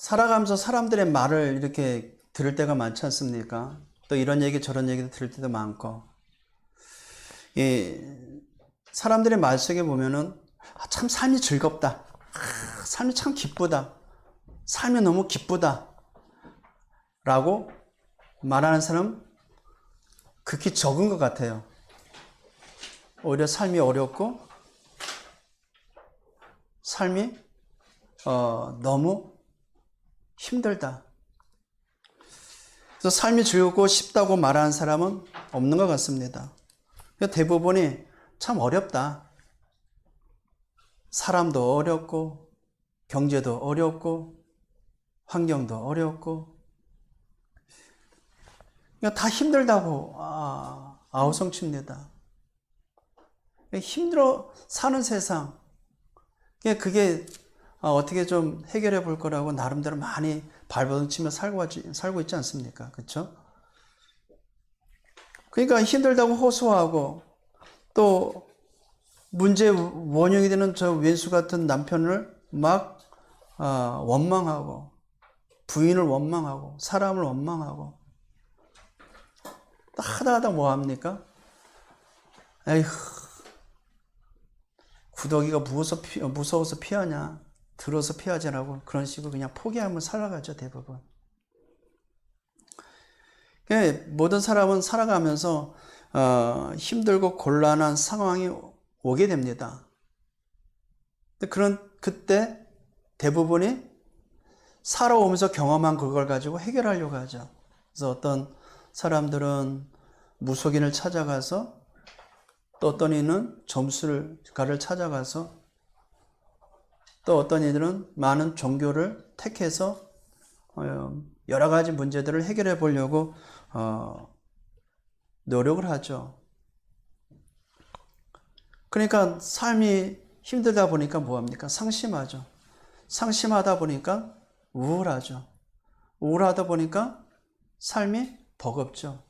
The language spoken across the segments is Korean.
살아가면서 사람들의 말을 이렇게 들을 때가 많지 않습니까? 또 이런 얘기 저런 얘기도 들을 때도 많고, 사람들의 말 속에 보면은 참 삶이 즐겁다, 삶이 참 기쁘다, 삶이 너무 기쁘다 라고 말하는 사람 극히 적은 것 같아요. 오히려 삶이 어렵고 삶이 너무 힘들다. 그래서 삶이 즐겁고 쉽다고 말하는 사람은 없는 것 같습니다. 대부분이 참 어렵다. 사람도 어렵고 경제도 어렵고 환경도 어렵고 다 힘들다고 아우성칩니다. 힘들어 사는 세상, 그게 어떻게 좀 해결해 볼 거라고 나름대로 많이 발버둥치며 살고 있지 않습니까? 그렇죠? 그러니까 힘들다고 호소하고 또 문제의 원흉이 되는 저 왼수 같은 남편을 막 원망하고 부인을 원망하고 사람을 원망하고 하다 뭐 합니까? 에휴, 구더기가 무서워서 피하냐, 들어서 피하자라고 그런 식으로 그냥 포기하며 살아가죠, 대부분. 모든 사람은 살아가면서 힘들고 곤란한 상황이 오게 됩니다. 그때 대부분이 살아오면서 경험한 그걸 가지고 해결하려고 하죠. 그래서 어떤 사람들은 무속인을 찾아가서 또 어떤 이는 점술가를 찾아가서 또 어떤 이들은 많은 종교를 택해서 여러 가지 문제들을 해결해 보려고 노력을 하죠. 그러니까 삶이 힘들다 보니까 뭐합니까? 상심하죠. 상심하다 보니까 우울하죠. 우울하다 보니까 삶이 버겁죠.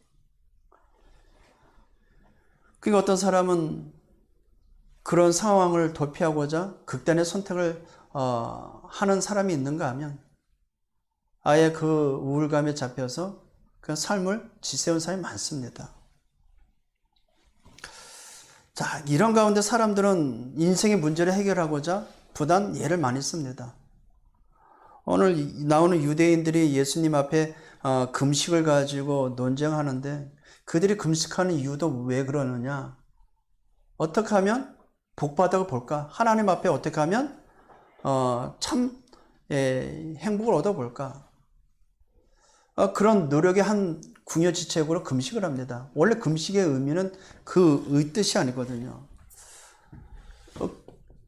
그리고 어떤 사람은 그런 상황을 도피하고자 극단의 선택을 하는 사람이 있는가 하면 아예 그 우울감에 잡혀서 그 삶을 지새운 사람이 많습니다. 자, 이런 가운데 사람들은 인생의 문제를 해결하고자 부단 예를 많이 씁니다. 오늘 나오는 유대인들이 예수님 앞에 금식을 가지고 논쟁하는데 그들이 금식하는 이유도 왜 그러느냐? 어떻게 하면 복받아 볼까? 하나님 앞에 어떻게 하면 참 행복을 얻어볼까? 그런 노력의 한 궁여지책으로 금식을 합니다. 원래 금식의 의미는 그 뜻이 아니거든요.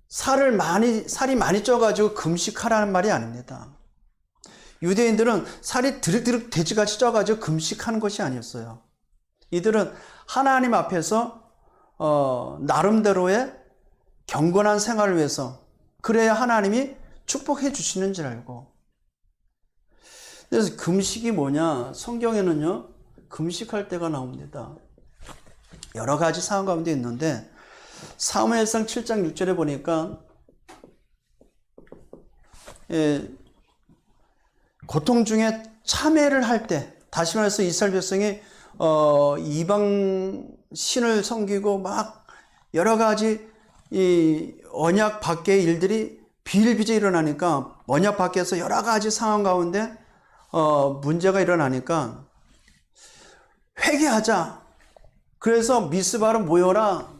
살이 많이 쪄가지고 금식하라는 말이 아닙니다. 유대인들은 살이 드륵드륵 돼지같이 쪄가지고 금식하는 것이 아니었어요. 이들은 하나님 앞에서 나름대로의 경건한 생활을 위해서 그래야 하나님이 축복해 주시는 줄 알고. 그래서 금식이 뭐냐? 성경에는요, 금식할 때가 나옵니다. 여러 가지 상황 가운데 있는데 사무엘상 7장 6절에 보니까 고통 중에 참회를 할 때, 다시 말해서 이스라엘 백성이 이방 신을 섬기고 막 여러 가지 이 언약 밖의 일들이 비일비재 일어나니까 언약 밖에서 여러 가지 상황 가운데 문제가 일어나니까 회개하자. 그래서 미스바로 모여라.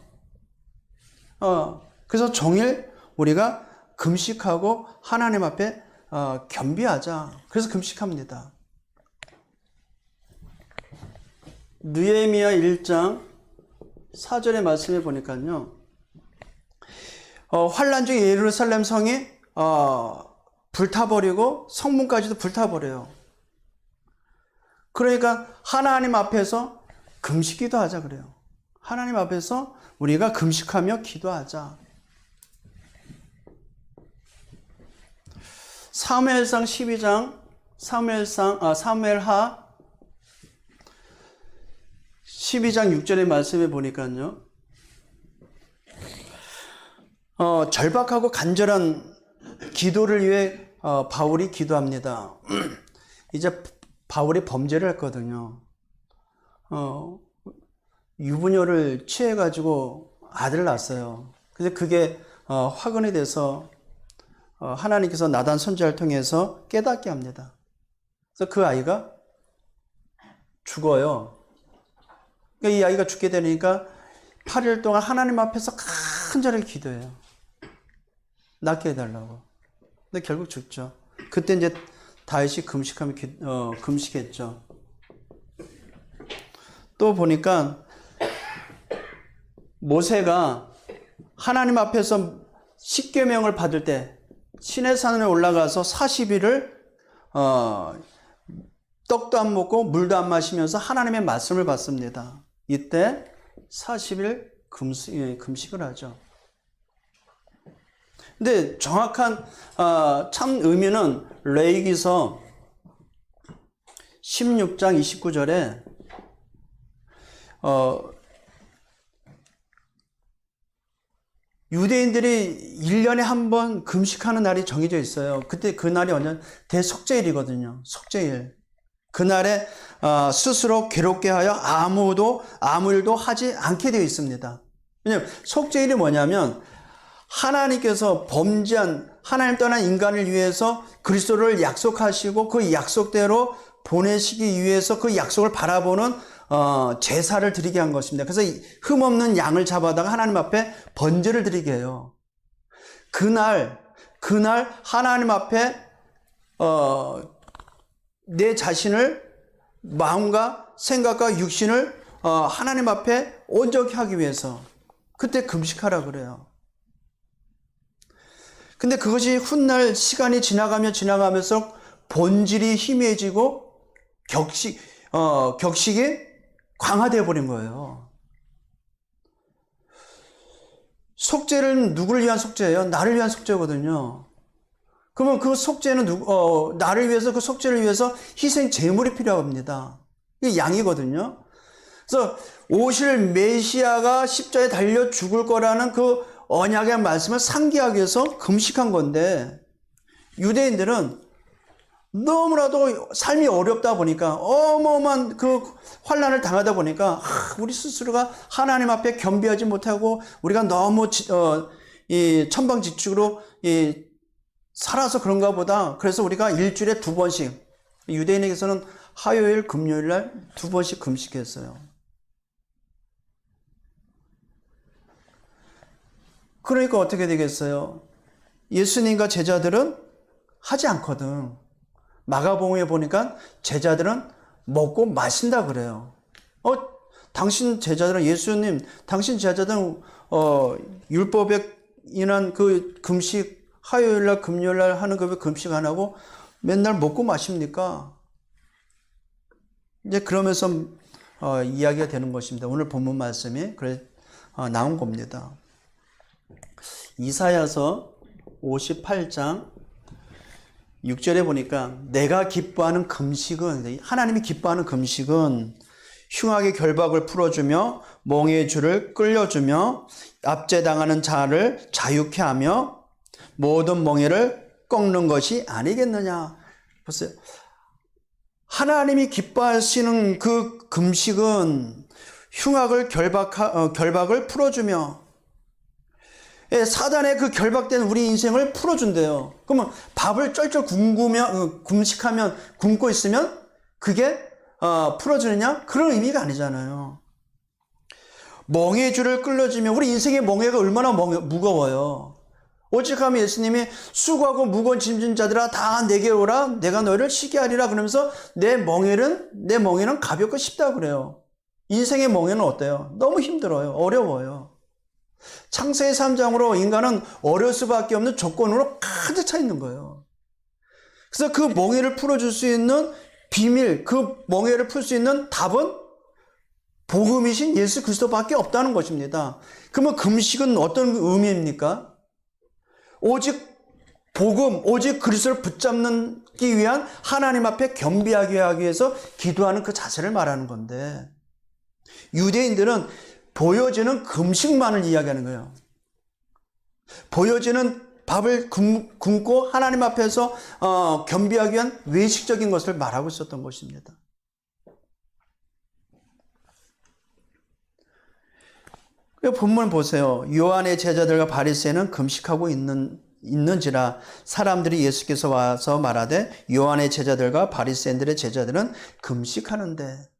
그래서 종일 우리가 금식하고 하나님 앞에 겸비하자. 그래서 금식합니다. 느헤미야 1장 4절의 말씀에 보니까요. 환란 중에 예루살렘 성이 불타버리고 성문까지도 불타버려요. 그러니까 하나님 앞에서 금식기도 하자 그래요. 하나님 앞에서 우리가 금식하며 기도하자. 사무엘상 12장 사무엘하 12장 6절의 말씀에 보니까요. 절박하고 간절한 기도를 위해 바울이 기도합니다. 이제 바울이 범죄를 했거든요. 유부녀를 취해가지고 아들을 낳았어요. 근데 그게 화근이 돼서 하나님께서 나단 선지자를 통해서 깨닫게 합니다. 그래서 그 아이가 죽어요. 그러니까 이 아이가 죽게 되니까 8일 동안 하나님 앞에서 간절히 기도해요. 낫게 해달라고. 근데 결국 죽죠. 그때 이제 다윗이 금식했죠. 또 보니까 모세가 하나님 앞에서 십계명을 받을 때 시내산에 올라가서 40일을 떡도 안 먹고 물도 안 마시면서 하나님의 말씀을 받습니다. 이때 40일 금식을 하죠. 근데 정확한 참 의미는 레위기서 16장 29절에 유대인들이 1년에 한 번 금식하는 날이 정해져 있어요. 그때 그 날이 언제? 대속죄일이거든요. 속죄일. 그날에 스스로 괴롭게 하여 아무 일도 하지 않게 되어 있습니다. 왜냐하면 속죄일이 뭐냐면 하나님께서 범죄한 하나님 떠난 인간을 위해서 그리스도를 약속하시고 그 약속대로 보내시기 위해서 그 약속을 바라보는 제사를 드리게 한 것입니다. 그래서 흠없는 양을 잡아다가 하나님 앞에 번제를 드리게 해요. 그날 하나님 앞에 내 자신을 마음과 생각과 육신을 하나님 앞에 온전히 하기 위해서 그때 금식하라 그래요. 근데 그것이 훗날 시간이 지나가면서 본질이 희미해지고 격식이 강화되어 버린 거예요. 속죄는 누구를 위한 속죄예요? 나를 위한 속죄거든요. 그러면 그 속죄는 나를 위해서 그 속죄를 위해서 희생 제물이 필요합니다. 이게 양이거든요. 그래서 오실 메시아가 십자가에 달려 죽을 거라는 그 언약의 말씀을 상기하기 위해서 금식한 건데 유대인들은 너무나도 삶이 어렵다 보니까 어마어마한 그 환난을 당하다 보니까 우리 스스로가 하나님 앞에 겸비하지 못하고 우리가 너무 이 천방지축으로 살아서 그런가 보다. 그래서 우리가 일주일에 2번씩 유대인에게서는 화요일, 금요일 날 2번씩 금식했어요. 그러니까 어떻게 되겠어요? 예수님과 제자들은 하지 않거든. 마가복음에 보니까 제자들은 먹고 마신다 그래요. 당신 제자들은 예수님, 당신 제자들은 율법에 인한 그 금식 화요일 날, 금요일 날 하는 그 금식 안 하고 맨날 먹고 마십니까? 이제 그러면서 이야기가 되는 것입니다. 오늘 본문 말씀이 그래 나온 겁니다. 이사야서 58장 6절에 보니까 내가 기뻐하는 금식은 하나님이 기뻐하는 금식은 흉악의 결박을 풀어주며 멍에의 줄을 끌려주며 압제당하는 자를 자유케 하며 모든 멍에를 꺾는 것이 아니겠느냐. 보세요. 하나님이 기뻐하시는 그 금식은 흉악을 결박을 풀어주며 사단의 그 결박된 우리 인생을 풀어준대요. 그러면 밥을 쩔쩔 금식하면 굶고 있으면 그게 풀어주느냐? 그런 의미가 아니잖아요. 멍에의 줄을 끌어주며 우리 인생의 멍에가 얼마나 무거워요. 오직하면 예수님이 수고하고 무거운 짐진 자들아 다 내게 오라 내가 너희를 쉬게 하리라 그러면서 내 멍에는 가볍고 쉽다 그래요. 인생의 멍에는 어때요? 너무 힘들어요. 어려워요. 창세기 3장으로 인간은 어려울 수밖에 없는 조건으로 가득 차 있는 거예요. 그래서 그 멍에를 풀어줄 수 있는 비밀, 그 멍에를 풀 수 있는 답은 복음이신 예수 그리스도밖에 없다는 것입니다. 그러면 금식은 어떤 의미입니까? 오직 복음, 오직 그리스도를 붙잡기 위한 하나님 앞에 겸비하게 하기 위해서 기도하는 그 자세를 말하는 건데 유대인들은 보여지는 금식만을 이야기하는 거예요. 보여지는 밥을 굶고 하나님 앞에서 겸비하기 위한 외식적인 것을 말하고 있었던 것입니다. 본문 보세요. 요한의 제자들과 바리새인은 금식하고 있는지라 사람들이 예수께서 와서 말하되 요한의 제자들과 바리새인들의 제자들은 금식하는데.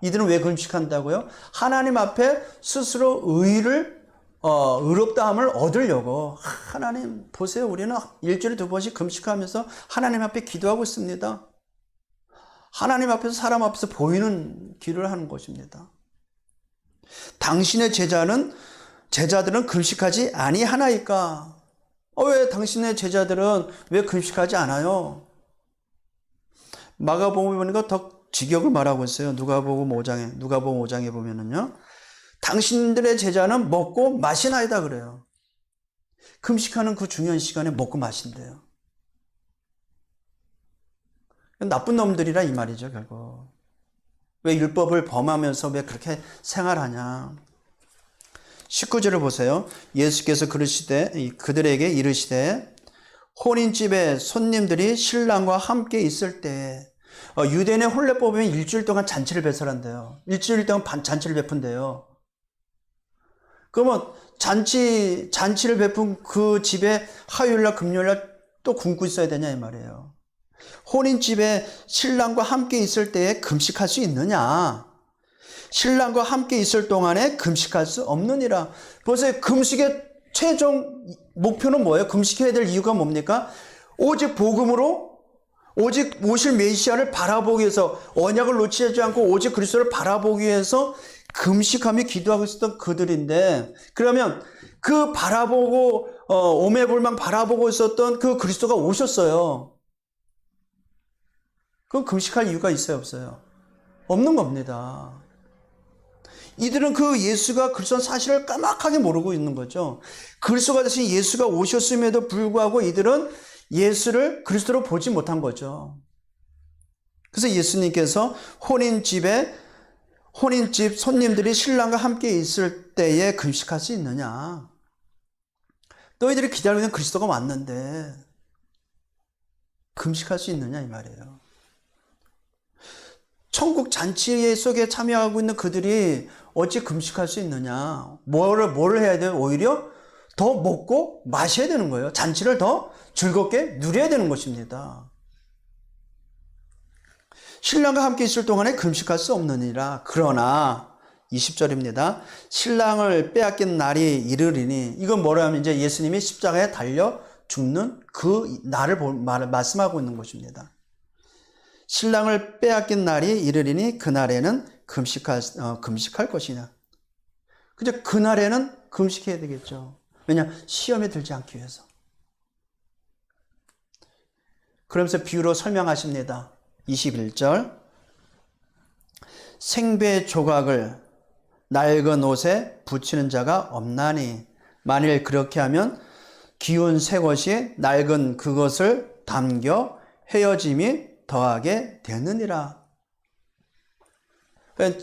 이들은 왜 금식한다고요? 하나님 앞에 스스로 의롭다함을 얻으려고. 하나님 보세요. 우리는 일주일에 2번씩 금식하면서 하나님 앞에 기도하고 있습니다. 하나님 앞에서 사람 앞에서 보이는 길을 하는 것입니다. 당신의 제자들은 금식하지 아니하나이까? 왜 당신의 제자들은 왜 금식하지 않아요? 마가복음에 보니까 더 직역을 말하고 있어요. 누가복음 5장에 보면은요. 당신들의 제자는 먹고 마시나이다 그래요. 금식하는 그 중요한 시간에 먹고 마신대요. 나쁜 놈들이라 이 말이죠, 결국. 왜 율법을 범하면서 왜 그렇게 생활하냐. 19절을 보세요. 예수께서 그들에게 이르시되 혼인집에 손님들이 신랑과 함께 있을 때 유대인의 혼례법에 일주일 동안 잔치를 배설한대요. 일주일 동안 잔치를 베푼대요. 그러면 잔치를 베푼 그 집에 화요일날 금요일날 또 굶고 있어야 되냐 이 말이에요. 혼인집에 신랑과 함께 있을 때에 금식할 수 있느냐? 신랑과 함께 있을 동안에 금식할 수 없느니라. 보세요. 금식의 최종 목표는 뭐예요? 금식해야 될 이유가 뭡니까? 오직 복음으로 오직 오실 메시아를 바라보기 위해서 언약을 놓치지 않고 오직 그리스도를 바라보기 위해서 금식하며 기도하고 있었던 그들인데, 그러면 그 바라보고 오매불망 바라보고 있었던 그 그리스도가 오셨어요. 그럼 금식할 이유가 있어요, 없어요? 없는 겁니다. 이들은 그 예수가 그리스도는 사실을 까맣게 모르고 있는 거죠. 그리스도가 대신 예수가 오셨음에도 불구하고 이들은 예수를 그리스도로 보지 못한 거죠. 그래서 예수님께서 혼인집 손님들이 신랑과 함께 있을 때에 금식할 수 있느냐? 너희들이 기다리고 있는 그리스도가 왔는데 금식할 수 있느냐 이 말이에요. 천국 잔치 속에 참여하고 있는 그들이 어찌 금식할 수 있느냐? 뭐를 해야 돼요? 오히려 더 먹고 마셔야 되는 거예요. 잔치를 더 즐겁게 누려야 되는 것입니다. 신랑과 함께 있을 동안에 금식할 수 없느니라. 그러나 20절입니다. 신랑을 빼앗긴 날이 이르리니, 이건 뭐라 하면 이제 예수님이 십자가에 달려 죽는 그 날을 말씀하고 있는 것입니다. 신랑을 빼앗긴 날이 이르리니 그날에는 금식할 것이냐. 그죠? 그날에는 금식해야 되겠죠. 왜냐? 시험에 들지 않기 위해서. 그러면서 비유로 설명하십니다. 21절. 생배 조각을 낡은 옷에 붙이는 자가 없나니 만일 그렇게 하면 기운 새 것이 낡은 그것을 담겨 헤어짐이 더하게 되느니라.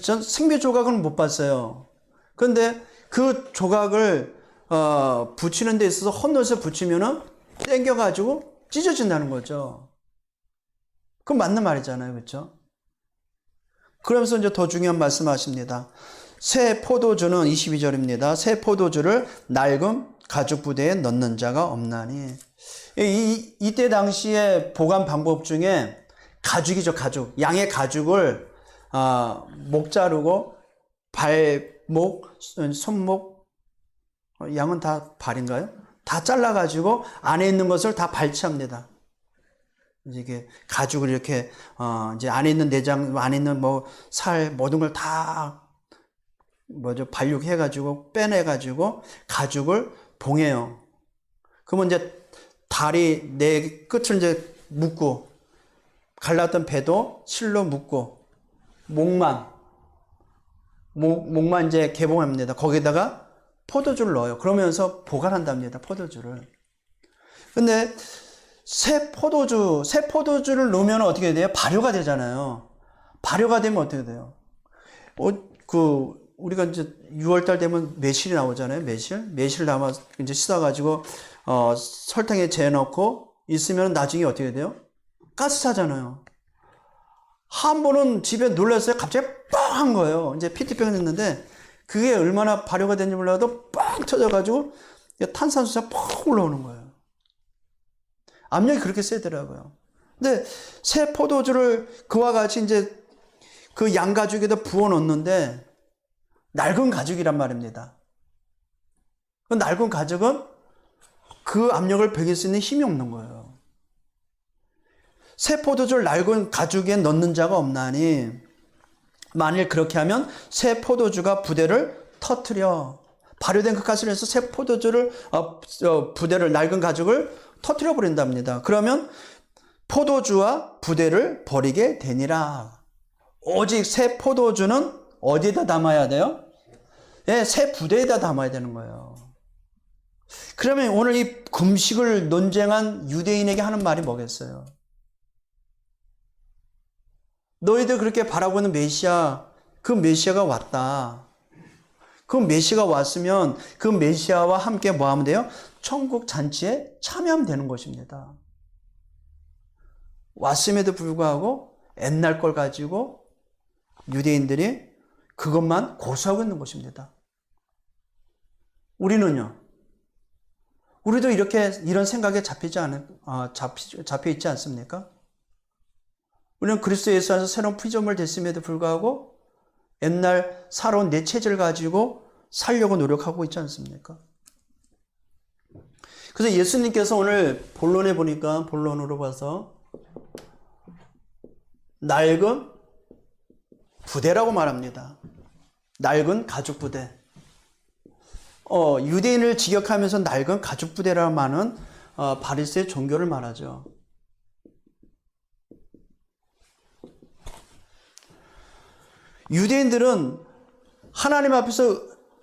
전 생배 조각은 못 봤어요. 그런데 그 조각을 붙이는 데 있어서 헛옷에 붙이면은 땡겨가지고 찢어진다는 거죠. 그건 맞는 말이잖아요. 그렇죠? 그러면서 이제 더 중요한 말씀하십니다. 새 포도주는 22절입니다. 새 포도주를 낡은 가죽 부대에 넣는 자가 없나니. 이때 당시에 보관 방법 중에 가죽이죠, 가죽. 양의 가죽을 목 자르고 발목, 손목, 양은 다 발인가요? 다 잘라가지고 안에 있는 것을 다 발치합니다. 이게 가죽을 이렇게 이제 안에 있는 내장, 안에 있는 뭐 살 모든 걸 다 발육해가지고 빼내가지고 가죽을 봉해요. 그러면 이제 다리 네 끝을 이제 묶고 갈랐던 배도 실로 묶고 목만 이제 개봉합니다. 거기다가 포도주를 넣어요. 그러면서 보관한답니다. 포도주를. 근데 새 포도주를 넣으면 어떻게 돼요? 발효가 되잖아요. 발효가 되면 어떻게 돼요? 우리가 이제 6월달 되면 매실이 나오잖아요. 매실 담아서 이제 씻어가지고, 설탕에 재놓고 있으면 나중에 어떻게 돼요? 가스 차잖아요. 한 번은 집에 놀랐어요. 갑자기 빵 한 거예요. 이제 피트병을 했는데 그게 얼마나 발효가 됐는지 몰라도 빵 터져가지고 탄산수가 퍽 올라오는 거예요. 압력이 그렇게 세더라고요. 근데 새 포도주를 그와 같이 이제 그 양가죽에다 부어 놓는데 낡은 가죽이란 말입니다. 그 낡은 가죽은 그 압력을 베길 수 있는 힘이 없는 거예요. 새 포도주를 낡은 가죽에 넣는 자가 없나니 만일 그렇게 하면 새 포도주가 부대를 터뜨려 발효된 그 가스를 해서 새 포도주를 부대를 낡은 가죽을 터뜨려 버린답니다. 그러면 포도주와 부대를 버리게 되니라. 오직 새 포도주는 어디에다 담아야 돼요? 예, 새 부대에다 담아야 되는 거예요. 그러면 오늘 이 금식을 논쟁한 유대인에게 하는 말이 뭐겠어요? 너희들 그렇게 바라고 있는 메시아, 그 메시아가 왔다. 그 메시아가 왔으면 그 메시아와 함께 뭐 하면 돼요? 천국 잔치에 참여하면 되는 것입니다. 왔음에도 불구하고 옛날 걸 가지고 유대인들이 그것만 고수하고 있는 것입니다. 우리는요? 우리도 이런 생각에 잡혀 있지 않습니까? 우리는 그리스도 예수 안에서 새로운 피조물 됐음에도 불구하고 옛날 살아온 내 체질을 가지고 살려고 노력하고 있지 않습니까? 그래서 예수님께서 오늘 본론으로 봐서 낡은 부대라고 말합니다. 낡은 가죽 부대. 유대인을 직역하면서 낡은 가죽 부대라는 말은 바리새의 종교를 말하죠. 유대인들은 하나님 앞에서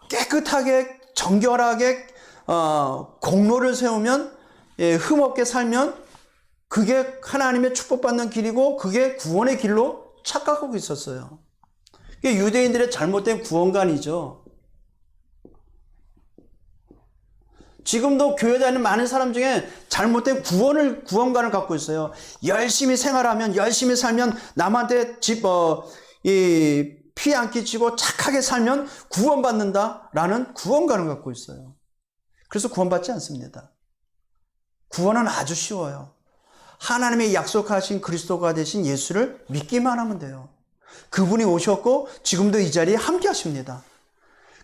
깨끗하게 정결하게 공로를 세우면 흠없게 살면 그게 하나님의 축복받는 길이고 그게 구원의 길로 착각하고 있었어요. 이게 유대인들의 잘못된 구원관이죠. 지금도 교회 다니는 많은 사람 중에 잘못된 구원관을 갖고 있어요. 열심히 생활하면, 열심히 살면, 남한테 피해 안 끼치고 착하게 살면 구원받는다라는 구원관을 갖고 있어요. 그래서 구원받지 않습니다. 구원은 아주 쉬워요. 하나님의 약속하신 그리스도가 되신 예수를 믿기만 하면 돼요. 그분이 오셨고 지금도 이 자리에 함께 하십니다.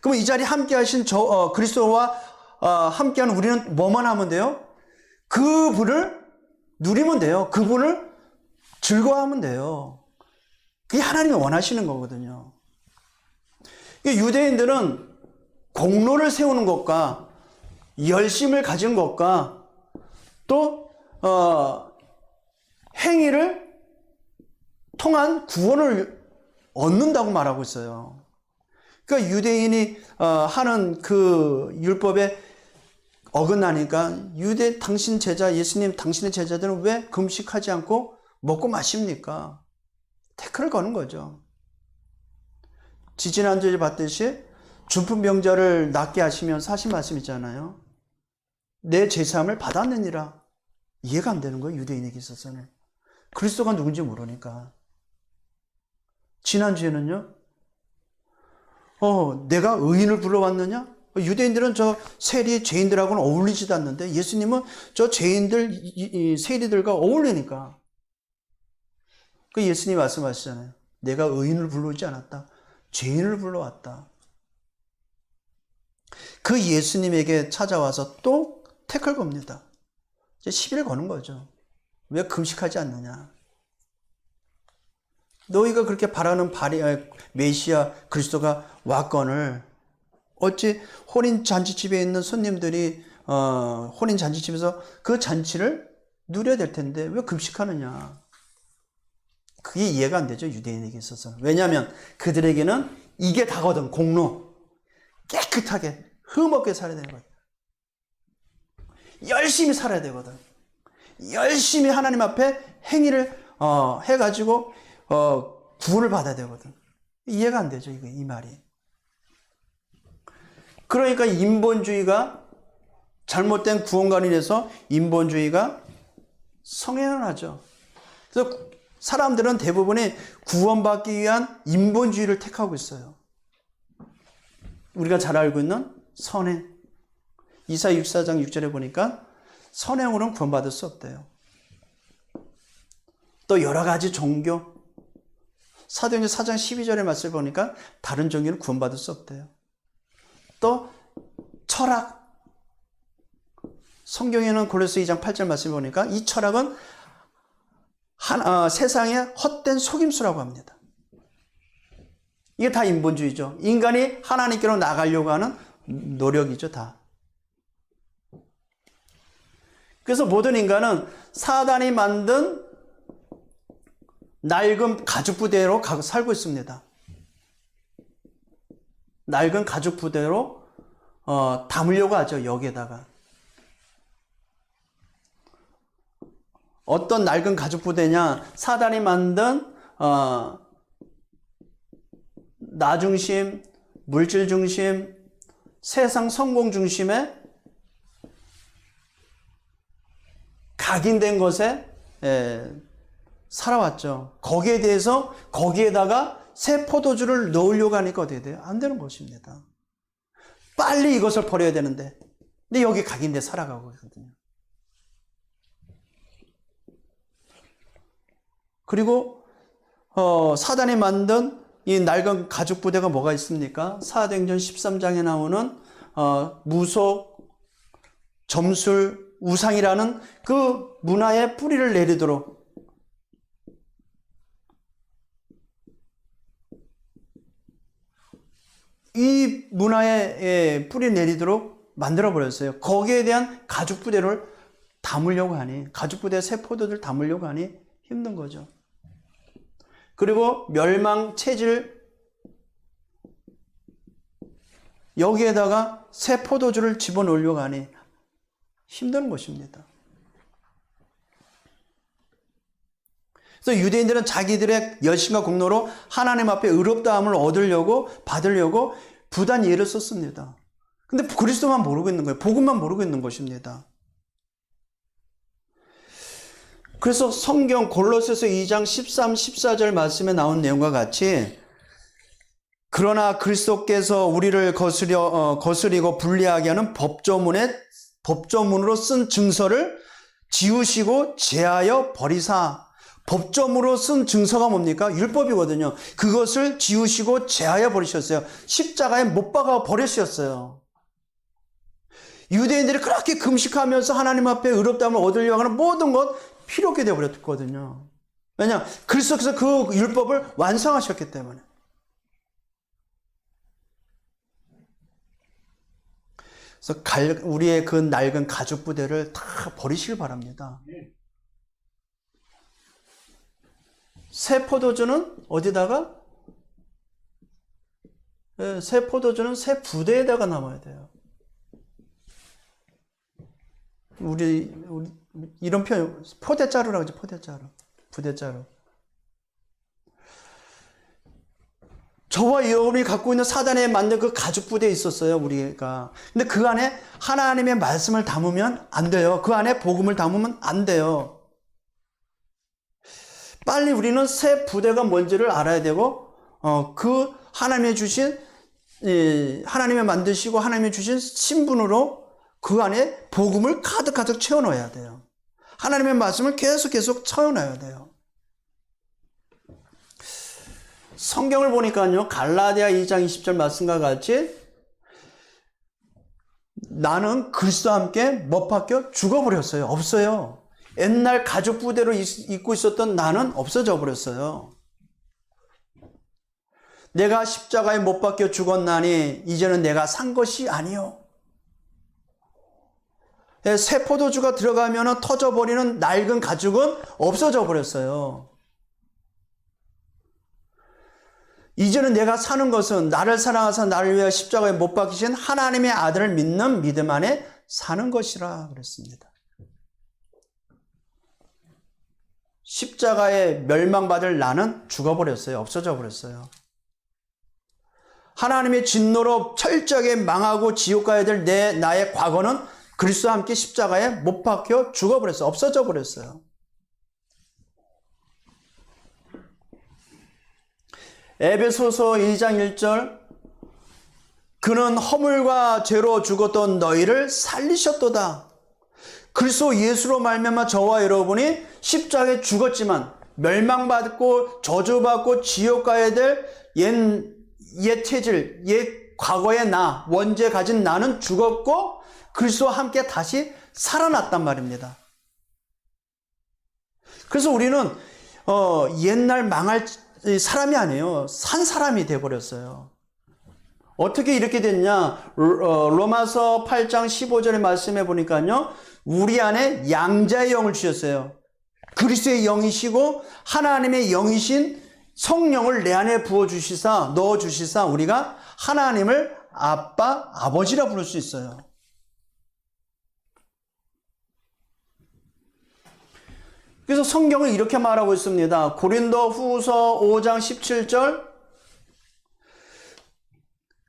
그럼 이 자리에 함께 하신 그리스도와 함께하는 우리는 뭐만 하면 돼요? 그분을 누리면 돼요. 그분을 즐거워하면 돼요. 그게 하나님이 원하시는 거거든요. 유대인들은 공로를 세우는 것과 열심을 가진 것과 또 행위를 통한 구원을 얻는다고 말하고 있어요. 그러니까 유대인이 하는 그 율법에 어긋나니까 예수님 당신의 제자들은 왜 금식하지 않고 먹고 마십니까? 태클을 거는 거죠. 지지난주에 봤듯이 중풍병자를 낫게 하시면서 하신 말씀 있잖아요. 내 제사함을 받았느니라. 이해가 안 되는 거예요, 유대인에게 있어서는. 그리스도가 누군지 모르니까. 지난주에는요, 내가 의인을 불러왔느냐? 유대인들은 저 세리 죄인들하고는 어울리지도 않는데 예수님은 저 죄인들, 세리들과 어울리니까. 그 예수님이 말씀하시잖아요. 내가 의인을 불러오지 않았다. 죄인을 불러왔다. 그 예수님에게 찾아와서 또 태클 겁니다. 이제 시비를 거는 거죠. 왜 금식하지 않느냐? 너희가 그렇게 바라는 메시아 그리스도가 왔건을 어찌 혼인 잔치집에 있는 손님들이 혼인 잔치집에서 그 잔치를 누려야 될 텐데 왜 금식하느냐? 그게 이해가 안 되죠, 유대인에게 있어서. 왜냐하면 그들에게는 이게 다거든. 공로. 깨끗하게 흠없게 살아야 되는 거예요. 열심히 살아야 되거든. 열심히 하나님 앞에 행위를 해가지고 구원을 받아야 되거든. 이해가 안 되죠, 이 말이. 그러니까 인본주의가 잘못된 구원관에 인해서 인본주의가 성행을 하죠. 그래서 사람들은 대부분이 구원받기 위한 인본주의를 택하고 있어요. 우리가 잘 알고 있는 선행. 이사야 64장 6절에 보니까 선행으로는 구원받을 수 없대요. 또 여러 가지 종교. 사도행전 4장 12절의 말씀을 보니까 다른 종교는 구원받을 수 없대요. 또 철학. 성경에는 골로새 2장 8절 말씀을 보니까 이 철학은 세상의 헛된 속임수라고 합니다. 이게 다 인본주의죠. 인간이 하나님께로 나가려고 하는 노력이죠, 다. 그래서 모든 인간은 사단이 만든 낡은 가죽 부대로 살고 있습니다. 낡은 가죽 부대로 담으려고 하죠, 여기에다가. 어떤 낡은 가죽 부대냐? 사단이 만든 나 중심, 물질 중심, 세상 성공 중심의 각인된 것에 살아왔죠. 거기에 대해서 거기에다가 새 포도주를 넣으려고 하니까 어떻게 돼요? 안 되는 것입니다. 빨리 이것을 버려야 되는데, 근데 여기 각인돼 살아가고 있거든요. 그리고 사단이 만든 이 낡은 가죽 부대가 뭐가 있습니까? 사도행전 13장에 나오는 무속, 점술, 우상이라는 그 문화의 뿌리를 내리도록 이 문화의 뿌리 내리도록 만들어버렸어요. 거기에 대한 가죽 부대를 담으려고 하니, 가죽 부대 새 포도들 담으려고 하니 힘든 거죠. 그리고 멸망 체질, 여기에다가 새 포도주를 집어넣으려고 하니 힘든 것입니다. 그래서 유대인들은 자기들의 열심과 공로로 하나님 앞에 의롭다함을 얻으려고, 받으려고 부단 예를 썼습니다. 근데 그리스도만 모르고 있는 거예요. 복음만 모르고 있는 것입니다. 그래서 성경 골로새서 2장 13, 14절 말씀에 나온 내용과 같이 그러나 그리스도께서 우리를 거스리고 불리하게 하는 법조문으로 쓴 증서를 지우시고 제하여 버리사. 법조문으로 쓴 증서가 뭡니까? 율법이거든요. 그것을 지우시고 제하여 버리셨어요. 십자가에 못 박아 버리셨어요. 유대인들이 그렇게 금식하면서 하나님 앞에 의롭다함을 얻으려고 하는 모든 것 필요 없게 되어버렸거든요. 왜냐? 그리스도께서 그 율법을 완성하셨기 때문에. 그래서 우리의 그 낡은 가죽 부대를 다 버리시길 바랍니다. 새 포도주는 어디다가? 새 포도주는 새 부대에다가 남아야 돼요. 우리 이런 표현, 포대자루라고 하죠. 포대자루, 부대자루. 저와 여러분이 갖고 있는 사단에 만든 그 가죽 부대에 있었어요, 우리가. 근데 그 안에 하나님의 말씀을 담으면 안 돼요. 그 안에 복음을 담으면 안 돼요. 빨리 우리는 새 부대가 뭔지를 알아야 되고, 그 하나님의 주신, 하나님의 만드시고 하나님의 주신 신분으로 그 안에 복음을 가득가득 채워 넣어야 돼요. 하나님의 말씀을 계속 채워 넣어야 돼요. 성경을 보니까요, 갈라디아 2장 20절 말씀과 같이 나는 그리스도와 함께 못 박혀 죽어버렸어요. 없어요. 옛날 가죽 부대로 입고 있었던 나는 없어져 버렸어요. 내가 십자가에 못 박혀 죽었나니 이제는 내가 산 것이 아니요. 새 포도주가 들어가면 터져버리는 낡은 가죽은 없어져 버렸어요. 이제는 내가 사는 것은 나를 사랑하사 나를 위하여 십자가에 못 박히신 하나님의 아들을 믿는 믿음 안에 사는 것이라 그랬습니다. 십자가에 멸망받을 나는 죽어버렸어요. 없어져 버렸어요. 하나님의 진노로 철저하게 망하고 지옥 가야 될 나의 과거는 그리스도와 함께 십자가에 못 박혀 죽어버렸어요. 없어져 버렸어요. 에베소서 2장 1절, 그는 허물과 죄로 죽었던 너희를 살리셨도다. 그리스도 예수로 말미암아 저와 여러분이 십자가에 죽었지만 멸망받고 저주받고 지옥 가야 될 옛 체질, 옛 과거의 나, 원죄 가진 나는 죽었고 그리스도와 함께 다시 살아났단 말입니다. 그래서 우리는 옛날 망할 사람이 아니에요. 산 사람이 돼버렸어요. 어떻게 이렇게 됐냐? 로마서 8장 15절의 말씀에 보니까요, 우리 안에 양자의 영을 주셨어요. 그리스도의 영이시고 하나님의 영이신 성령을 내 안에 부어주시사, 넣어주시사 우리가 하나님을 아빠, 아버지라 부를 수 있어요. 그래서 성경은 이렇게 말하고 있습니다. 고린도 후서 5장 17절,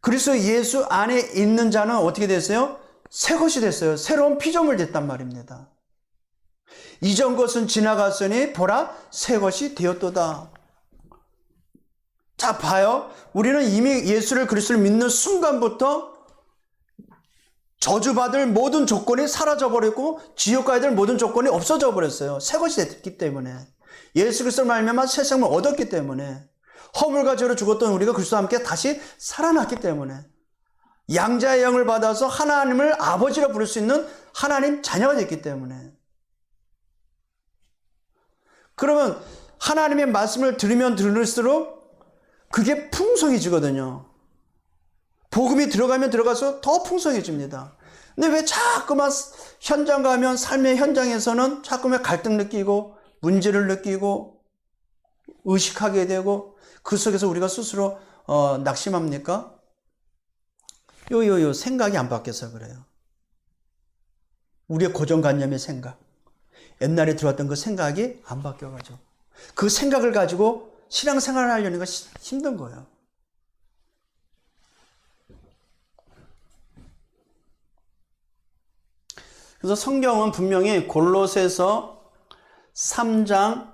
그리스도 예수 안에 있는 자는 어떻게 됐어요? 새 것이 됐어요. 새로운 피조물 됐단 말입니다. 이전 것은 지나갔으니 보라 새 것이 되었도다. 자, 봐요. 우리는 이미 예수를 그리스도를 믿는 순간부터 저주받을 모든 조건이 사라져버렸고 지옥 가야 될 모든 조건이 없어져 버렸어요. 새 것이 됐기 때문에. 예수 그리스도를 말미암아 새 생명을 얻었기 때문에. 허물과 죄로 죽었던 우리가 그리스도와 함께 다시 살아났기 때문에. 양자의 영을 받아서 하나님을 아버지라 부를 수 있는 하나님 자녀가 됐기 때문에. 그러면 하나님의 말씀을 들으면 들을수록 그게 풍성해지거든요. 복음이 들어가면 들어가서 더 풍성해집니다. 근데 왜 자꾸만 현장 가면 삶의 현장에서는 자꾸만 갈등 느끼고 문제를 느끼고 의식하게 되고 그 속에서 우리가 스스로 낙심합니까? 생각이 안 바뀌어서 그래요. 우리의 고정관념의 생각. 옛날에 들어왔던 그 생각이 안 바뀌어가지고 그 생각을 가지고 신앙생활을 하려는 거 힘든 거예요. 그래서 성경은 분명히 골로새서 3장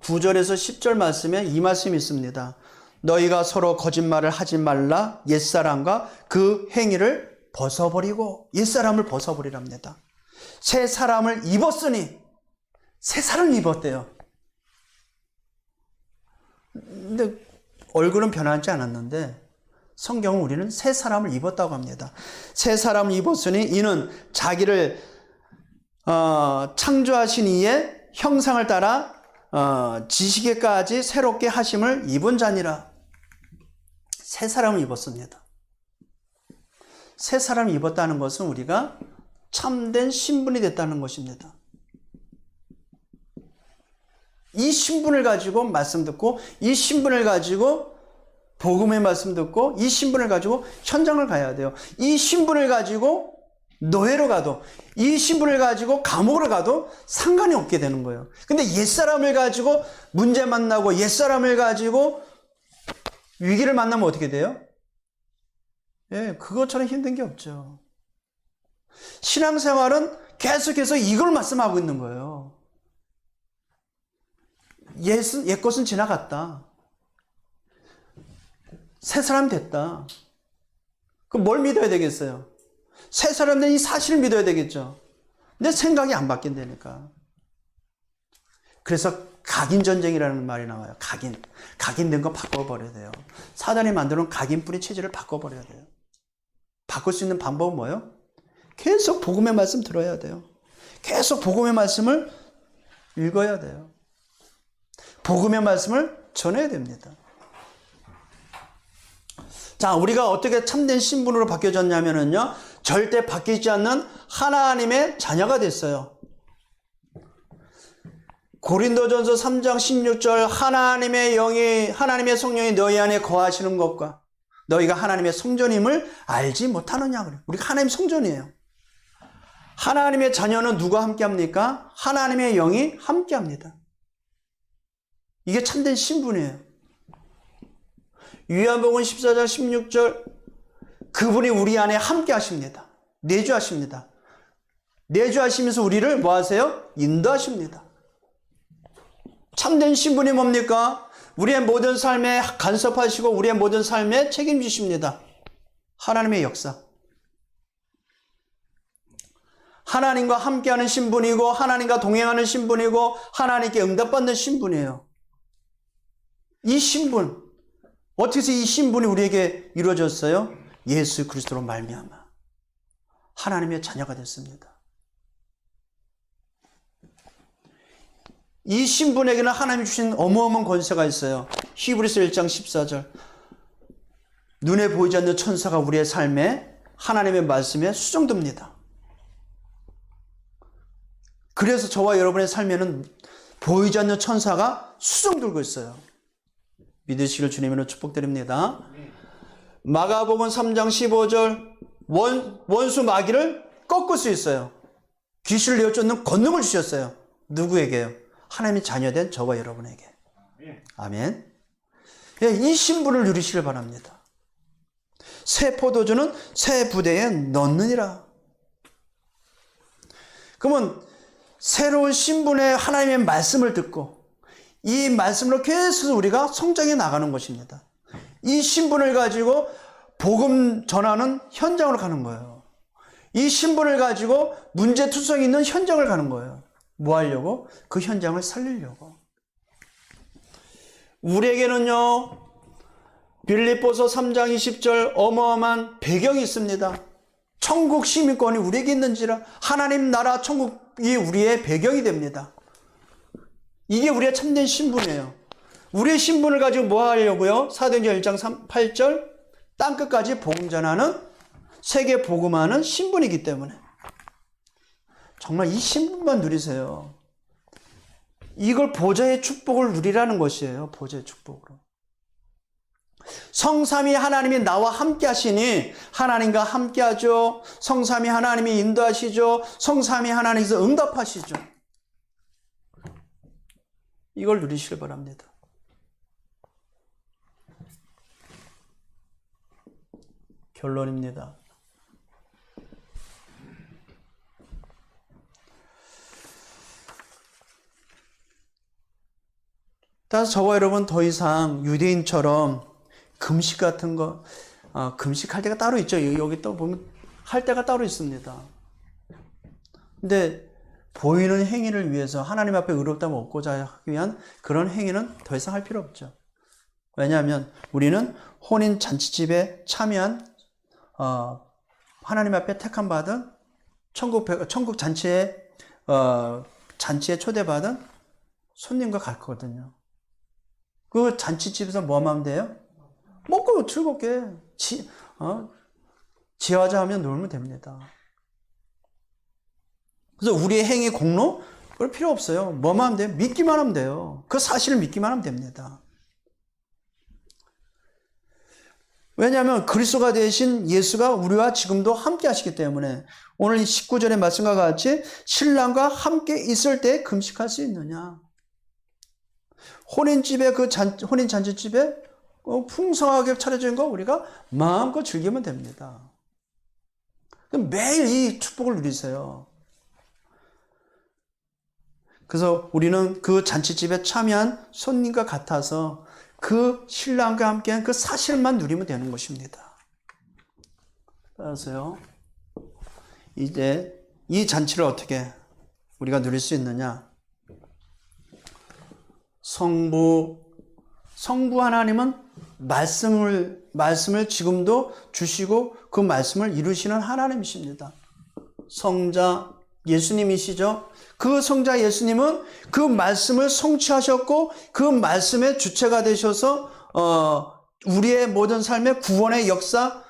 9절에서 10절 말씀에 이 말씀이 있습니다. 너희가 서로 거짓말을 하지 말라. 옛사람과 그 행위를 벗어버리고, 옛사람을 벗어버리랍니다. 새 사람을 입었으니, 새 사람을 입었대요. 근데 얼굴은 변하지 않았는데 성경은 우리는 새 사람을 입었다고 합니다. 새 사람을 입었으니 이는 자기를 창조하신 이의 형상을 따라 지시기까지 새롭게 하심을 입은 자니라. 새 사람을 입었습니다. 새 사람을 입었다는 것은 우리가 참된 신분이 됐다는 것입니다. 이 신분을 가지고 말씀 듣고, 이 신분을 가지고 복음의 말씀 듣고, 이 신분을 가지고 현장을 가야 돼요. 이 신분을 가지고 노예로 가도, 이 신분을 가지고 감옥으로 가도 상관이 없게 되는 거예요. 근데 옛사람을 가지고 문제 만나고 옛사람을 가지고 위기를 만나면 어떻게 돼요? 그것처럼 힘든 게 없죠. 신앙생활은 계속해서 이걸 말씀하고 있는 거예요. 옛 것은 지나갔다. 새 사람 됐다. 그럼 뭘 믿어야 되겠어요? 새 사람 된 이 사실을 믿어야 되겠죠. 근데 생각이 안 바뀐다니까. 그래서 각인전쟁이라는 말이 나와요. 각인된 거 바꿔버려야 돼요. 사단이 만드는 각인뿌리 체질을 바꿔버려야 돼요. 바꿀 수 있는 방법은 뭐예요? 계속 복음의 말씀 들어야 돼요. 계속 복음의 말씀을 읽어야 돼요. 복음의 말씀을 전해야 됩니다. 자, 우리가 어떻게 참된 신분으로 바뀌어졌냐면요, 절대 바뀌지 않는 하나님의 자녀가 됐어요. 고린도전서 3장 16절, 하나님의 성령이 너희 안에 거하시는 것과 너희가 하나님의 성전임을 알지 못하느냐 그래요. 우리가 하나님의 성전이에요. 하나님의 자녀는 누가 함께 합니까? 하나님의 영이 함께 합니다. 이게 참된 신분이에요. 요한복음 14장 16절, 그분이 우리 안에 함께 하십니다. 내주하십니다. 내주하시면서 우리를 뭐 하세요? 인도하십니다. 참된 신분이 뭡니까? 우리의 모든 삶에 간섭하시고 우리의 모든 삶에 책임지십니다. 하나님의 역사. 하나님과 함께하는 신분이고 하나님과 동행하는 신분이고 하나님께 응답받는 신분이에요. 이 신분, 어떻게 해서 이 신분이 우리에게 이루어졌어요? 예수 그리스도로 말미암아 하나님의 자녀가 됐습니다. 이 신분에게는 하나님이 주신 어마어마한 권세가 있어요. 히브리서 1장 14절. 눈에 보이지 않는 천사가 우리의 삶에 하나님의 말씀에 수정됩니다. 그래서 저와 여러분의 삶에는 보이지 않는 천사가 수정들고 있어요. 믿으시길 주님으로 축복드립니다. 마가복음 3장 15절. 원수 마귀를 꺾을 수 있어요. 귀신을 내어쫓는 권능을 주셨어요. 누구에게요? 하나님의 자녀된 저와 여러분에게. 아멘. 이 신분을 누리시길 바랍니다. 새 포도주는 새 부대에 넣느니라. 그러면 새로운 신분의 하나님의 말씀을 듣고 이 말씀으로 계속 우리가 성장해 나가는 것입니다. 이 신분을 가지고 복음 전하는 현장으로 가는 거예요. 이 신분을 가지고 문제투성이 있는 현장을 가는 거예요. 뭐 하려고? 그 현장을 살리려고. 우리에게는요, 빌립보서 3장 20절 어마어마한 배경이 있습니다. 천국 시민권이 우리에게 있는지라. 하나님 나라 천국이 우리의 배경이 됩니다. 이게 우리의 참된 신분이에요. 우리의 신분을 가지고 뭐 하려고요? 사도행전 1장 8절 땅끝까지 복음 전하는 세계 복음하는 신분이기 때문에 정말 이 신분만 누리세요. 이걸 보좌의 축복을 누리라는 것이에요. 보좌의 축복으로. 성삼위 하나님이 나와 함께 하시니 하나님과 함께 하죠. 성삼위 하나님이 인도하시죠. 성삼위 하나님께서 응답하시죠. 이걸 누리시길 바랍니다. 결론입니다. 따라서 저와 여러분 더 이상 유대인처럼 금식 같은 거, 금식할 때가 따로 있죠. 여기 또 보면 할 때가 따로 있습니다. 근데 보이는 행위를 위해서 하나님 앞에 의롭다함을 얻고자 하기 위한 그런 행위는 더 이상 할 필요 없죠. 왜냐하면 우리는 혼인 잔치집에 참여한 하나님 앞에 택함 받은 천국 잔치에 초대받은 손님과 갈 거거든요. 그 잔치집에서 뭐 하면 돼요? 먹고 즐겁게 지하자 하면 놀면 됩니다. 그래서 우리의 행위 공로 그럴 필요 없어요. 뭐만 하면 돼요? 믿기만 하면 돼요. 그 사실을 믿기만 하면 됩니다. 왜냐하면 그리스도가 되신 예수가 우리와 지금도 함께 하시기 때문에 오늘 19절의 말씀과 같이 신랑과 함께 있을 때 금식할 수 있느냐. 혼인집에 혼인 잔치집에 풍성하게 차려진 거 우리가 마음껏 즐기면 됩니다. 매일 이 축복을 누리세요. 그래서 우리는 그 잔치집에 참여한 손님과 같아서 그 신랑과 함께한 그 사실만 누리면 되는 것입니다. 따라서요, 이제 이 잔치를 어떻게 우리가 누릴 수 있느냐? 성부 하나님은 말씀을 지금도 주시고 그 말씀을 이루시는 하나님이십니다. 성자 예수님이시죠. 그 성자 예수님은 그 말씀을 성취하셨고 그 말씀의 주체가 되셔서 우리의 모든 삶의 구원의 역사,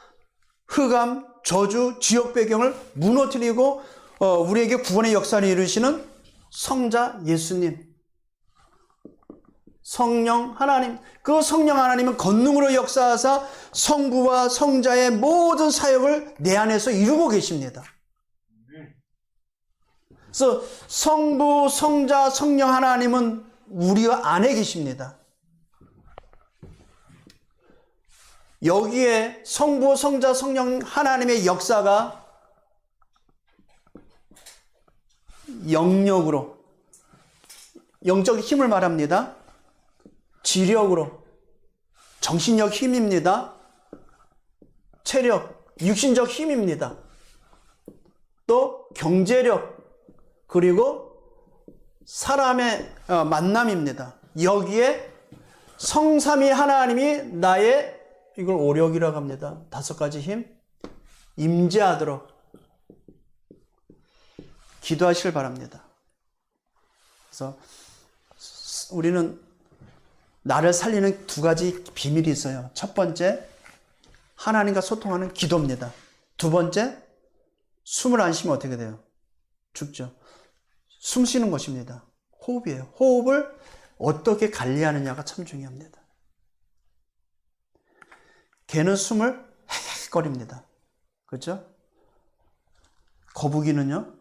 흑암, 저주, 지역 배경을 무너뜨리고 우리에게 구원의 역사를 이루시는 성자 예수님, 성령 하나님, 그 성령 하나님은 권능으로 역사하사 성부와 성자의 모든 사역을 내 안에서 이루고 계십니다. 그래서 성부, 성자, 성령 하나님은 우리 안에 계십니다. 여기에 성부, 성자, 성령 하나님의 역사가 영력으로, 영적 힘을 말합니다. 지력으로, 정신력 힘입니다. 체력, 육신적 힘입니다. 또 경제력, 그리고 사람의 만남입니다. 여기에 성삼위 하나님이 나의, 이걸 오력이라고 합니다. 5가지 힘, 임재하도록 기도하시길 바랍니다. 그래서 우리는 나를 살리는 2가지 비밀이 있어요. 첫 번째, 하나님과 소통하는 기도입니다. 2번째, 숨을 안 쉬면 어떻게 돼요? 죽죠. 숨 쉬는 것입니다. 호흡이에요. 호흡을 어떻게 관리하느냐가 참 중요합니다. 개는 숨을 헥헥거립니다. 그렇죠? 거북이는요,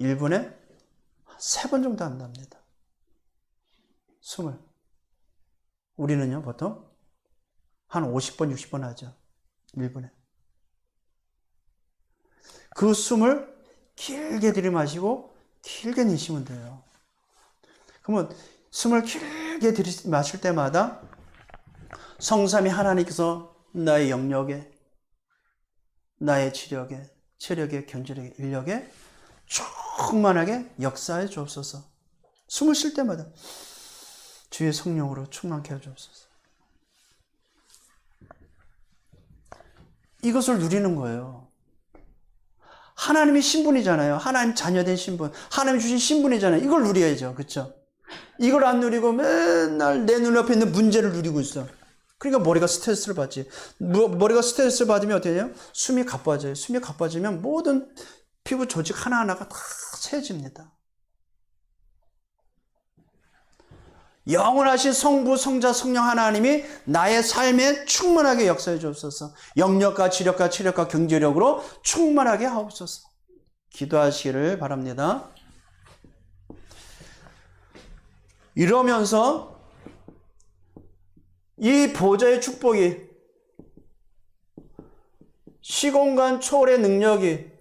1분에 3번 정도 한답니다. 숨을. 우리는요, 보통 한 50번, 60번 하죠. 1분에. 그 숨을 길게 들이마시고 길게 내쉬면 돼요. 그러면 숨을 길게 들이마실 때마다 성삼위 하나님께서 나의 영역에, 나의 지력에, 체력에, 경제력에, 인력에 충만하게 역사해 주옵소서. 숨을 쉴 때마다 주의 성령으로 충만케 해 주옵소서. 이것을 누리는 거예요. 하나님이 신분이잖아요. 하나님 자녀된 신분. 하나님 주신 신분이잖아요. 이걸 누려야죠. 그렇죠? 이걸 안 누리고 맨날 내 눈앞에 있는 문제를 누리고 있어. 그러니까 머리가 스트레스를 받지. 머리가 스트레스를 받으면 어떻게 돼요? 숨이 가빠져요. 숨이 가빠지면 모든 피부 조직 하나하나가 다 세집니다. 영원하신 성부, 성자, 성령 하나님이 나의 삶에 충만하게 역사해 주옵소서. 영력과 지력과 체력과 경제력으로 충만하게 하옵소서. 기도하시기를 바랍니다. 이러면서 이 보좌의 축복이, 시공간 초월의 능력이,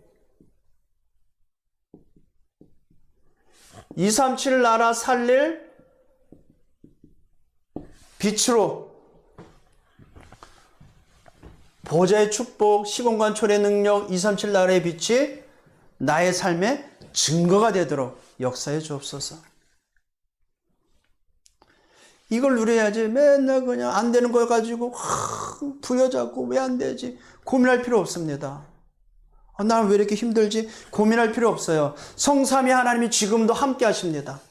237 나라 살릴 빛으로, 보좌의 축복, 시공간 초월의 능력, 237 나라의 빛이 나의 삶의 증거가 되도록 역사해 주옵소서. 이걸 누려야지 맨날 그냥 안 되는 걸 가지고 부여잡고 왜 안 되지 고민할 필요 없습니다. 나는 왜 이렇게 힘들지 고민할 필요 없어요. 성삼위 하나님이 지금도 함께 하십니다.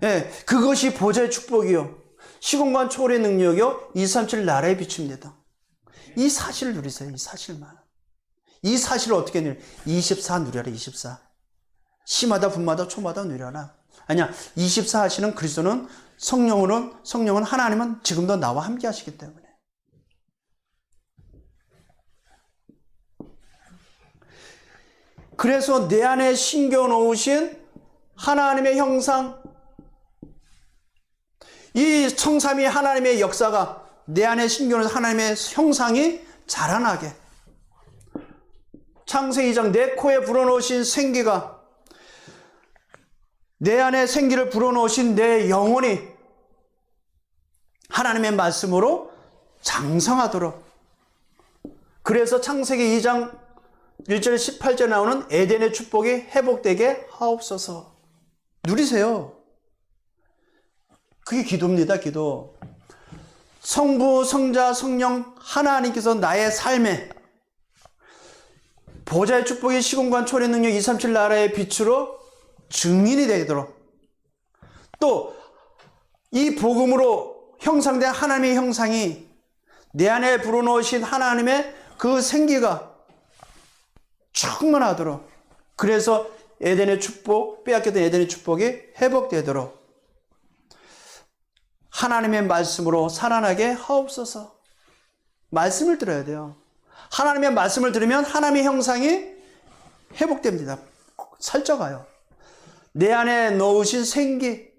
예, 그것이 보좌의 축복이요, 시공간 초월의 능력이요, 237 나라의 빛입니다. 이 사실을 누리세요. 이 사실만. 이 사실을 어떻게 누려? 24 누려라. 24. 시마다 분마다 초마다 누려라. 아니야, 24 하시는 그리스도는 성령은 하나님은 지금도 나와 함께 하시기 때문에. 그래서 내 안에 심겨 놓으신 하나님의 형상, 이 성삼위 하나님의 역사가 내 안에 심겨 놓은 하나님의 형상이 자라나게, 창세기 2장 내 코에 불어넣으신 생기가, 내 안에 생기를 불어넣으신 내 영혼이 하나님의 말씀으로 장성하도록, 그래서 창세기 2장 1절 18절 나오는 에덴의 축복이 회복되게 하옵소서. 누리세요. 그게 기도입니다. 기도. 성부, 성자, 성령 하나님께서 나의 삶에 보좌의 축복이 시공간 초월의 능력 237 나라의 빛으로 증인이 되도록, 또 이 복음으로 형상된 하나님의 형상이 내 안에 불어넣으신 하나님의 그 생기가 충만하도록, 그래서 에덴의 축복, 빼앗겼던 에덴의 축복이 회복되도록 하나님의 말씀으로 살아나게 하옵소서. 말씀을 들어야 돼요. 하나님의 말씀을 들으면 하나님의 형상이 회복됩니다. 살쪄가요. 내 안에 넣으신 생기,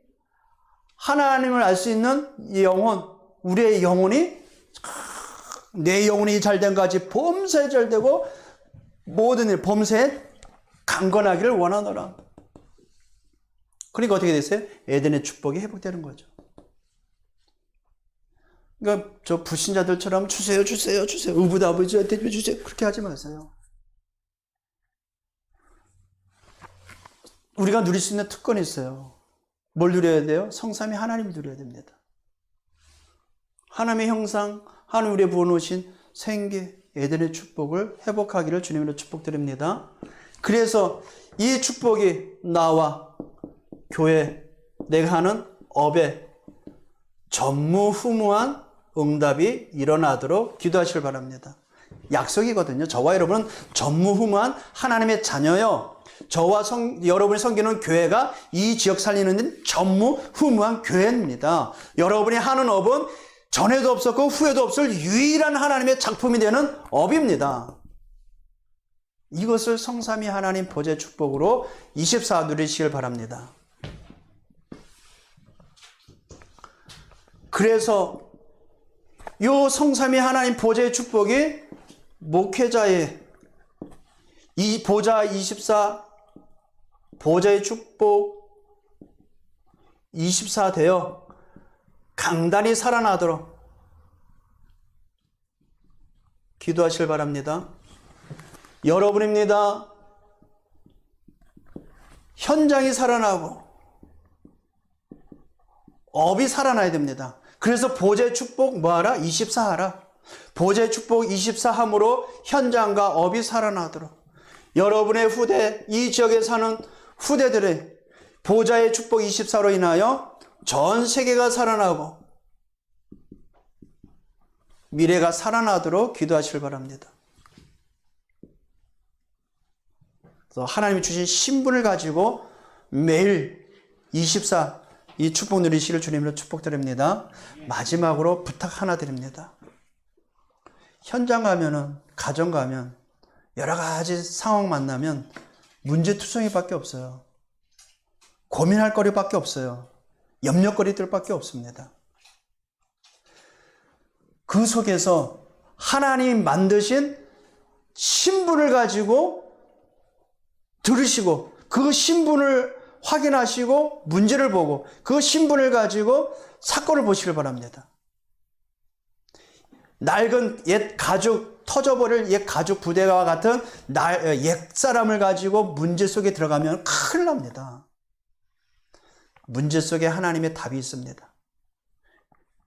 하나님을 알 수 있는 영혼, 우리의 영혼이, 내 영혼이 잘된 것같이 범사에 잘되고 모든 일 범사에 강건하기를 원하노라. 그러니까 어떻게 됐어요? 에덴의 축복이 회복되는 거죠. 그러니까 저 불신자들처럼 주세요, 주세요, 주세요. 우부다부지한테 주세요. 그렇게 하지 마세요. 우리가 누릴 수 있는 특권이 있어요. 뭘 누려야 돼요? 성삼위 하나님을 누려야 됩니다. 하나님의 형상, 하나님 우리의 부어놓으신 생계, 에덴의 축복을 회복하기를 주님으로 축복드립니다. 그래서 이 축복이 나와 교회, 내가 하는 업에 전무후무한 응답이 일어나도록 기도하시길 바랍니다. 약속이거든요. 저와 여러분은 전무후무한 하나님의 자녀요. 저와 여러분이 섬기는 교회가 이 지역 살리는 전무후무한 교회입니다. 여러분이 하는 업은 전에도 없었고 후에도 없을 유일한 하나님의 작품이 되는 업입니다. 이것을 성삼위 하나님 보좌의 축복으로 24 누리시길 바랍니다. 그래서 이 성삼위 하나님 보좌의 축복이 목회자의 이 보좌 24 보좌의 축복 24 되어 강단이 살아나도록 기도하시길 바랍니다. 여러분입니다. 현장이 살아나고 업이 살아나야 됩니다. 그래서 보좌의 축복 뭐하라? 24 하라. 보좌의 축복 24 함으로 현장과 업이 살아나도록 여러분의 후대, 이 지역에 사는 후대들의 보좌의 축복 24로 인하여 전 세계가 살아나고 미래가 살아나도록 기도하시길 바랍니다. 그래서 하나님이 주신 신분을 가지고 매일 24 이 축복 누리시길 주님으로 축복드립니다. 마지막으로 부탁 하나 드립니다. 현장 가면은, 가정 가면 여러 가지 상황 만나면 문제투성이밖에 없어요. 고민할 거리밖에 없어요. 염려거리들밖에 없습니다. 그 속에서 하나님 만드신 신분을 가지고 들으시고 그 신분을 확인하시고 문제를 보고 그 신분을 가지고 사건을 보시길 바랍니다. 낡은 옛 가죽, 터져버릴 옛 가죽 부대와 같은 옛 사람을 가지고 문제 속에 들어가면 큰일 납니다. 문제 속에 하나님의 답이 있습니다.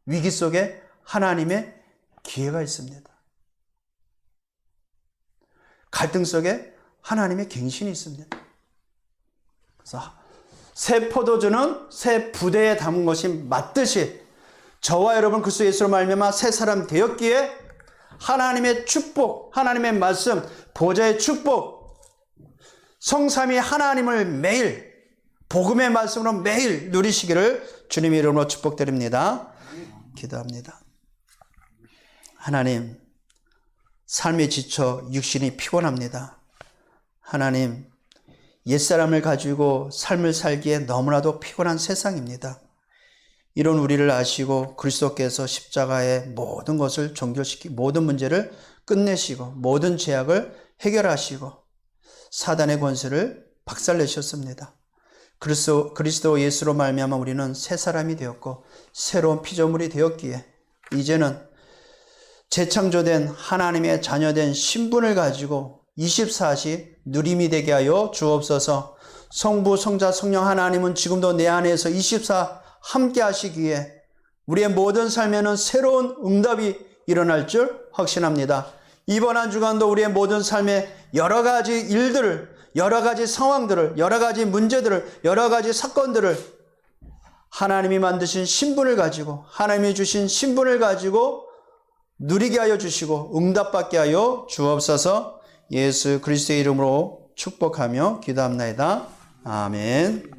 위기 속에 하나님의 기회가 있습니다. 갈등 속에 하나님의 갱신이 있습니다. 그래서 새 포도주는 새 부대에 담은 것이 맞듯이 저와 여러분 그리스도 예수로 말미암아 새 사람 되었기에 하나님의 축복, 하나님의 말씀, 보좌의 축복, 성삼위 하나님을 매일 복음의 말씀으로 매일 누리시기를 주님의 이름으로 축복드립니다. 기도합니다. 하나님, 삶에 지쳐 육신이 피곤합니다. 하나님, 옛사람을 가지고 삶을 살기에 너무나도 피곤한 세상입니다. 이런 우리를 아시고 그리스도께서 십자가에 모든 것을 종결시키고 모든 문제를 끝내시고 모든 죄악을 해결하시고 사단의 권세를 박살내셨습니다. 그리스도 예수로 말미암아 우리는 새 사람이 되었고 새로운 피조물이 되었기에 이제는 재창조된 하나님의 자녀된 신분을 가지고 24시 누림이 되게 하여 주옵소서. 성부, 성자, 성령 하나님은 지금도 내 안에서 24 함께 하시기에 우리의 모든 삶에는 새로운 응답이 일어날 줄 확신합니다. 이번 한 주간도 우리의 모든 삶에 여러 가지 일들을, 여러 가지 상황들을, 여러 가지 문제들을, 여러 가지 사건들을 하나님이 만드신 신분을 가지고 하나님이 주신 신분을 가지고 누리게 하여 주시고 응답받게 하여 주옵소서. 예수 그리스도의 이름으로 축복하며 기도합나이다. 아멘.